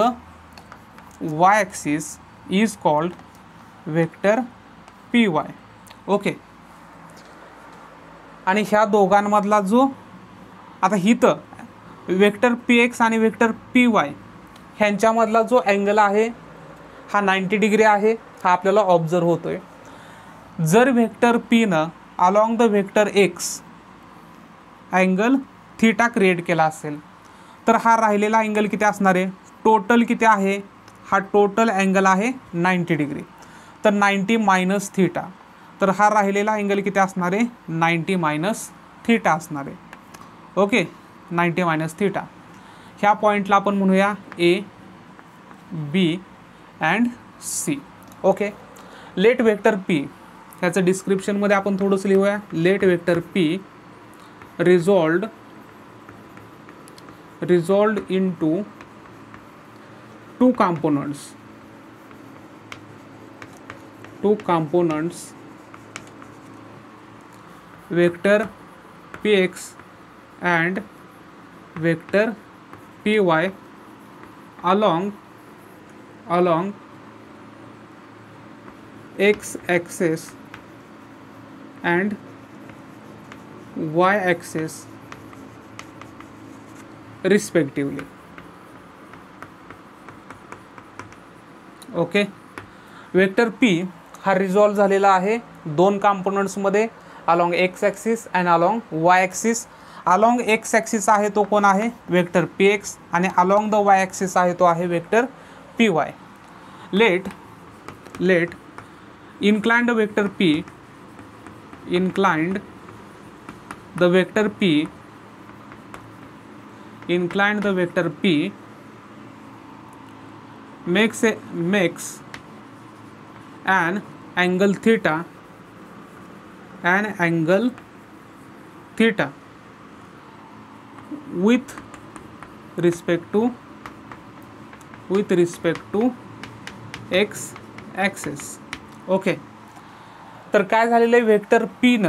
Y axis is called vector P Y. Okay, आणि ह्या दोघांमधला जो आता हिथं वेक्टर पी एक्स आणि वेक्टर पी वाय ह्यांच्यामधला जो अँगल आहे हा 90 डिग्री आहे, हा आपल्याला ऑब्झर्व होतोय. जर वेक्टर पीनं along the vector X angle theta create केला असेल तर हा राहिलेला अँगल किती असणार आहे, टोटल किती आहे, हा टोटल अँगल आहे 90 डिग्री. तर 90 मायनस थीटा, तर हा राहिलेला अँगल किती असणार आहे, 90 मायनस थीटा असणार आहे. Okay, 90 minus theta. ह्या पॉईंटला आपण म्हणूया A B and C. Okay, let vector P ह्याचं डिस्क्रिप्शनमध्ये आपण थोडंसं लिहूया. Let vector P resolved into two components vector px and vector py along x axis and y axis respectively. Okay, vector P हा रिझॉल्व झालेला आहे दोन कॉम्पोनंट्समध्ये along X axis and along Y axis. Along X axis आहे तो कोण आहे, vector P X, आणि अलॉंग द वाय ॲक्सिस आहे तो आहे vector P Y. Let inclined vector P inclined the vector P makes an angle theta with respect to x axis. Okay, तर काय झालेलं आहे, वेक्टर पी न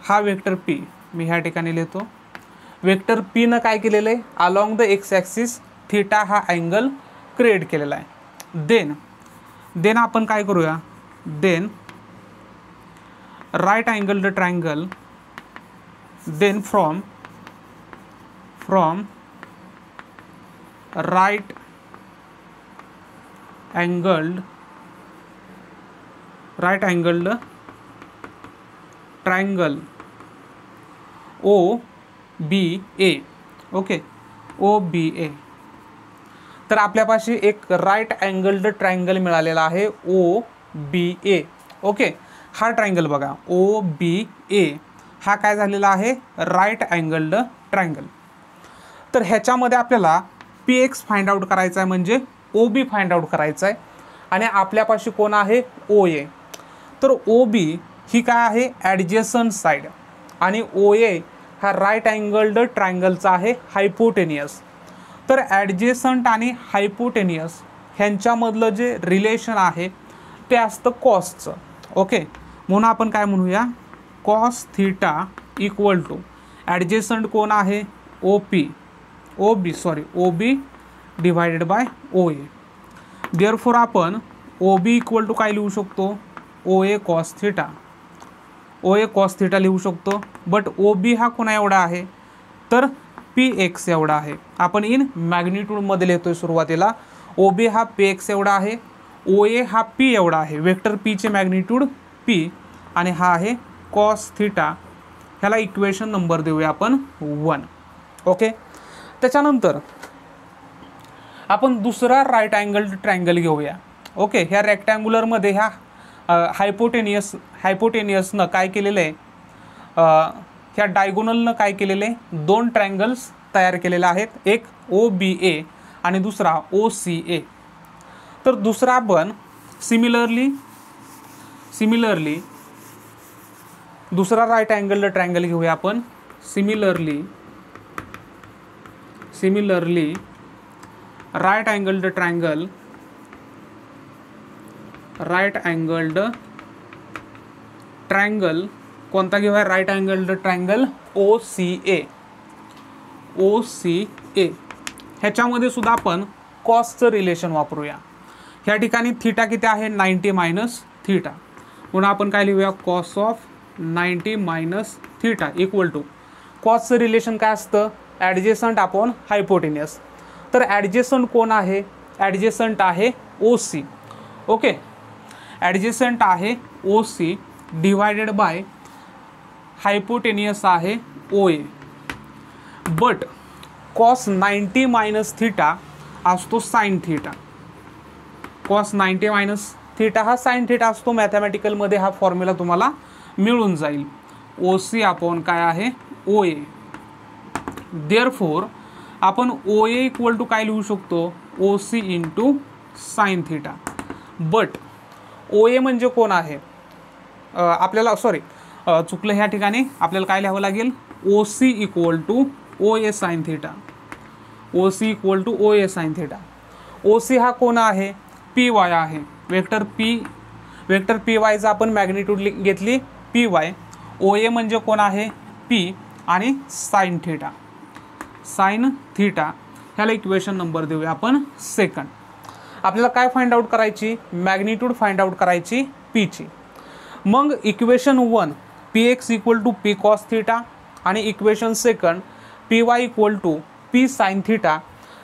हा वेक्टर पी मी ह्या ठिकाणी लिहितो. वेक्टर पी न काय केलेलं आहे, along the X axis theta हा अँगल क्रिएट केलेला आहे. देन आपण काय करूया, then right angled triangle, then from right angled triangle OBA. Okay, OBA. तर आपल्यापाशी एक राईट अँगल्ड ट्रायंगल मिळालेला आहे OBA. ओके, हा ट्रायंगल बघा OBA हा काय झालेला आहे, राईट अँगल्ड ट्रायंगल. तर ह्याच्यामध्ये आपल्याला PX फाइंड आउट करायचा आहे, म्हणजे OB फाइंड आउट करायचा आहे, आणि आपल्यापाशी कोण आहे, OA. तर OB ही काय आहे, ॲडजेसंट साईड, आणि OA हा राईट अँगल्ड ट्रायंगलचा आहे हायपोटेनियस. तर ॲडजेसंट आणि हायपोटेनियस ह्यांच्यामधलं जे रिलेशन आहे ते असतं कॉसचं. ओके, म्हणून आपण काय म्हणूया, कॉस थीटा इक्वल टू ॲडजेसंट कोण आहे, OB divided by OA. Therefore आपण OB इक्वल टू काय लिहू शकतो, OA कॉस थिटा लिहू शकतो. बट OB हा कोणा एवढा आहे, तर PX एवढा आहे. आपण इन मॅग्निट्यूडमध्ये लिहितोय सुरुवातीला. OB हा PX एवढा आहे, OA हा P एवढा आहे, वेक्टर P चे मॅग्निट्यूड P, आणि हा आहे कॉस थिटा. ह्याला इक्वेशन नंबर देऊया आपण 1. ओके, त्याच्यानंतर आपण दुसरा राईट अँगल्ड ट्रायंगल घेऊया. ओके, ह्या रेक्टँग्युलरमध्ये ह्या हायपोटेनियसनं काय केलेलं आहे, ह्या डायगोनलनं काय केलेलं आहे, दोन ट्रायंगल्स तयार केलेले आहेत, एक OBA आणि दुसरा OCA. तर दुसरा आपण सिमिलरली दुसरा राईट अँगल्ड ट्रायंगल घेऊया आपण सिमिलरली राईट अँगल्ड ट्रायंगल कोणता घेऊया? राईट अँगल्ड ट्रायंगल OCA ह्याच्यामध्ये सुद्धा आपण कॉसचं रिलेशन वापरूया. ह्या ठिकाणी थीटा किती आहे? 90 मायनस थीटा. म्हणून आपण काय लिहूया? Cos of 90 minus theta equal to कॉसचं रिलेशन काय असतं? Adjacent upon hypotenuse. तर ॲडजेसंट कोण आहे? ॲडजेसंट आहे OC. ओके, ॲडजेसंट आहे OC डिवायडेड बाय हायपोटेनियस आहे OA. But cos 90 minus theta असतो sine theta. Cos 90 minus theta हा साइन थीटा असतो. मॅथमॅटिकलमध्ये हा फॉर्म्युला तुम्हाला मिळून जाईल. OC अपॉन काय आहे? OA. देअरफोर आपण OA इक्वल टू काय लिहू शकतो? OC into sine theta. But OA म्हणजे कोण आहे? आपल्याला चुकलं ह्या ठिकाणी. आपल्याला काय लिहावं लागेल? OC equal to OA sine theta. OC equal to OA sine theta. OC हा कोण आहे? PY आहे. वेक्टर पी वायचा आपण मॅग्निट्यूड घेतली PY. OA म्हणजे कोण आहे? P आणि साइन थीटा. ह्याला इक्वेशन नंबर देऊया आपण सेकंड. आपल्याला काय फाइंड आउट करायची? मॅग्निट्यूड फाइंड आउट करायची P ची. मग equation 1 PX equal to P cos theta आणि equation second PY equal to P sine theta.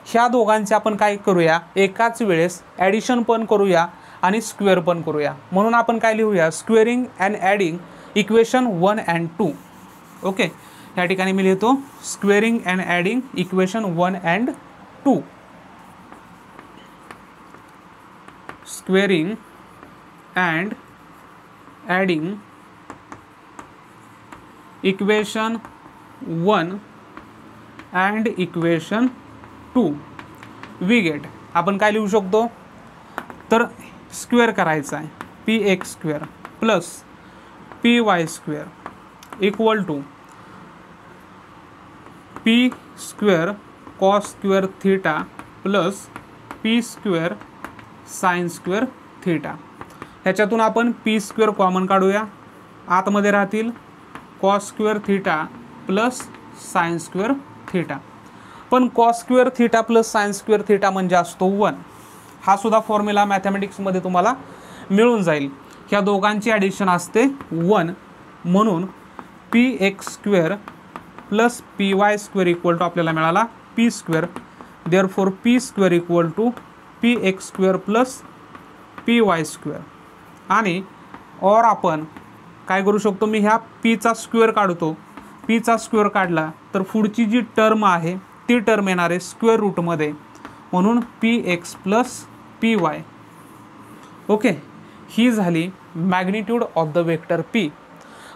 ह्या दोघांचे आपण काय करूया? एकाच वेळेस ॲडिशन पण करूया आणि स्क्वेअर पण करूया. म्हणून आपण काय लिहूया? Squaring and adding equation 1 and 2. Okay, या ठिकाणी मी लिहितो squaring and adding equation 1 and 2. Squaring and adding equation 1 and equation 2 we get. आपण काय लिहू शकतो? तर स्क्वेअर करायचा आहे PX square plus PY square equal to P square cos square theta plus P square sine square theta. ह्याच्यातून आपण P square common काढूया. आतमध्ये राहतील cos square theta plus sine square theta. पण cos square theta plus sine square theta म्हणजे असतो 1. हा सुद्धा फॉर्म्युला मॅथमॅटिक्समध्ये तुम्हाला मिळून जाईल. ह्या दोघांची ॲडिशन असते 1. म्हणून PX square plus PY square equal to आपल्याला मिळाला P square. Therefore P square equal to PX square plus PY square. आणि और आपण काय करू शकतो? मी ह्या Pचा स्क्वेअर काढतो. Pचा स्क्वेअर काढला तर पुढची जी टर्म आहे ती टर्म येणार आहे स्क्वेअर रूटमध्ये. म्हणून PX प्लस PY. ओके, ही झाली magnitude of the vector P.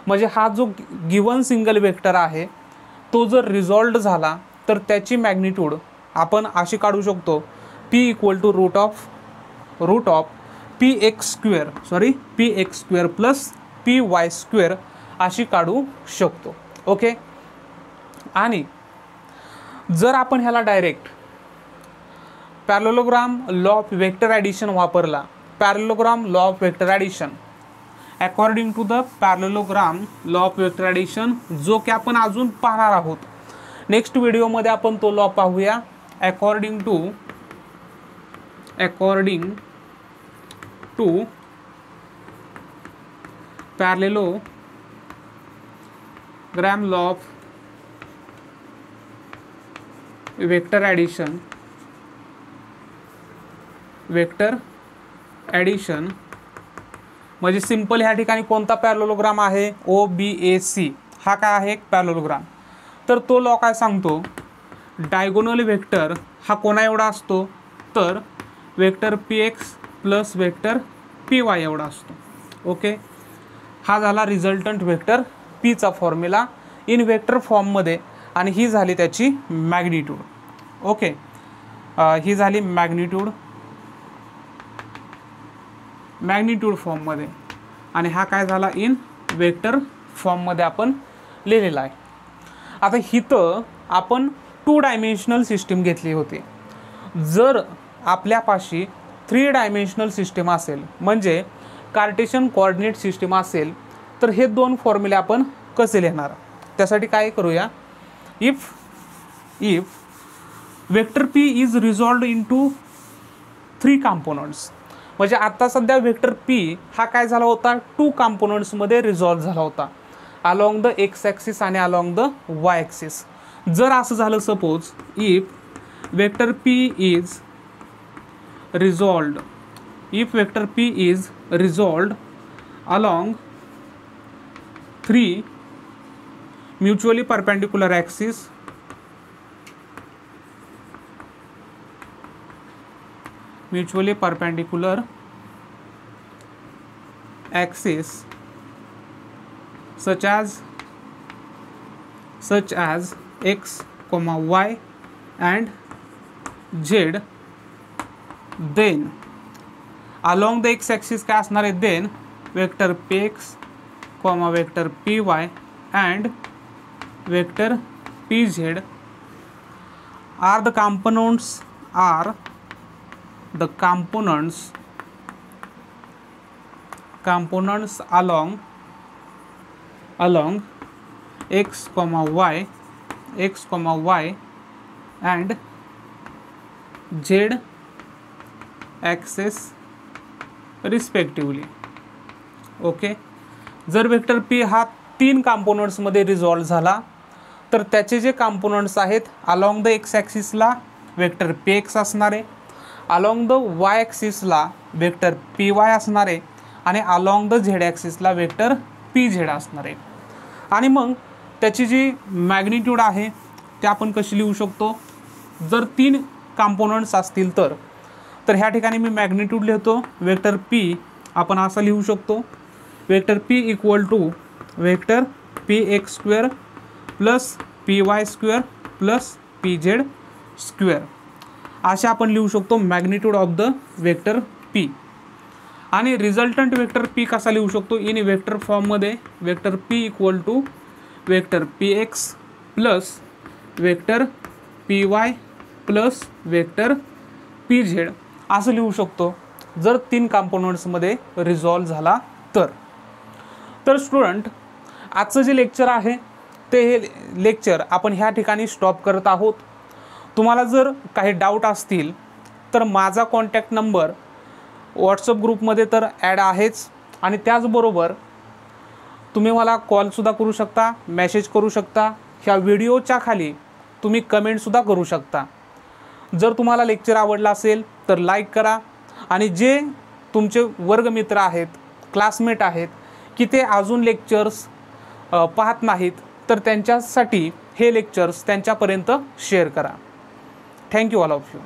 म्हणजे हा जो गिवन सिंगल वेक्टर आहे तो जर रिझॉल्व्ड झाला तर त्याची मॅग्निट्यूड आपण अशी काढू शकतो P equal to root of PX square plus PY square अशी काढू शकतो. ओके, आणि जर आपण ह्याला direct parallelogram law of vector addition वापरला. Parallelogram law of vector addition according to the parallelogram law of vector addition जो की आपण अजून पाहणार आहोत. नेक्स्ट व्हिडिओमध्ये आपण तो लॉ पाहूया. According to parallelogram law of vector addition म्हणजे सिंपल ह्या ठिकाणी कोणता पॅरलोग्राम आहे? OBAC हा काय आहे? एक पॅरलोग्राम. तर तो लॉ काय सांगतो? डायगोनल वेक्टर हा कोणा एवढा असतो? तर vector PX plus vector PY एवढा असतो. ओके, हा झाला रिझल्टंट वेक्टर Pचा फॉर्म्युला इन वेक्टर फॉर्ममध्ये. आणि ही झाली त्याची मॅग्निट्यूड. ओके, ही झाली मॅग्निट्यूड फॉर्ममध्ये. आणि हा काय झाला? इन वेक्टर फॉर्ममध्ये आपण लिहिलेला आहे. आता इथं आपण 2 डायमेन्शनल सिस्टीम घेतली होती. जर आपल्यापाशी 3 डायमेन्शनल सिस्टीम असेल म्हणजे कार्टेशियन कोऑर्डिनेट सिस्टीम असेल तर हे 2 फॉर्म्युले आपण कसे लिहिणार. त्यासाठी काय करूया, if vector P is resolved into 3 components. म्हणजे आता सध्या वेक्टर पी हा काय झाला होता, 2 कंपोनंट्समध्ये रिझॉल्व्ह झाला होता, अलॉंग द एक्स ॲक्सिस आणि अलॉंग द वाय ॲक्सिस. जर असं झालं suppose, if vector P is resolved along 3 mutually perpendicular axis such as x, y and z, then along the x axis काय असणार आहे, then vector px, vector py and vector pz are the components along x, y and z axis respectively. Okay. जर vector P हा 3 कंपोनंट्समध्ये resolve झाला तर त्याचे जे components आहेत, अलॉंग द एक्स ॲक्सिसला वेक्टर पी एक्स असणार आहे, अलॉंग द वाय ॲक्सिसला वेक्टर पी वाय असणार आहे आणि अलॉंग द झेड ॲक्सिसला वेक्टर पी झेड असणार आहे. आणि मग त्याची जी मॅग्निट्यूड आहे ते आपण कशी लिहू शकतो, जर 3 कंपोनंट्स असतील तर ह्या ठिकाणी मी मॅग्निट्यूड लिहितो. वेक्टर पी आपण असं लिहू शकतो, vector P equal to vector P X square plus P Y square plus P Z square असे आपण लिहू शकतो magnitude of the vector P. आणि रिझल्टंट वेक्टर पी कसा लिहू शकतो, इन वेक्टर फॉर्ममध्ये vector P equal to vector P X plus vector P Y plus vector P Z असं लिहू शकतो जर 3 कंपोनंट्समध्ये रिझॉल्व्ह झाला तर स्टुडंट, आजचं जे लेक्चर आहे ते हे लेक्चर आपण ह्या ठिकाणी स्टॉप करत आहोत. तुम्हाला जर काही डाऊट असतील तर माझा कॉन्टॅक्ट नंबर व्हॉट्सअप ग्रुपमध्ये तर ॲड आहेच आणि त्याचबरोबर तुम्ही मला कॉलसुद्धा करू शकता, मेसेज करू शकता, ह्या व्हिडिओच्या खाली तुम्ही कमेंटसुद्धा करू शकता. जर तुम्हाला लेक्चर आवडला असेल तर लाईक करा आणि जे तुमचे वर्गमित्र आहेत, क्लासमेट आहेत की ते अजून लेक्चर्स पाहत नाहीत तर त्यांच्यासाठी हे लेक्चर्स त्यांच्यापर्यंत शेअर करा. Thank you all of you.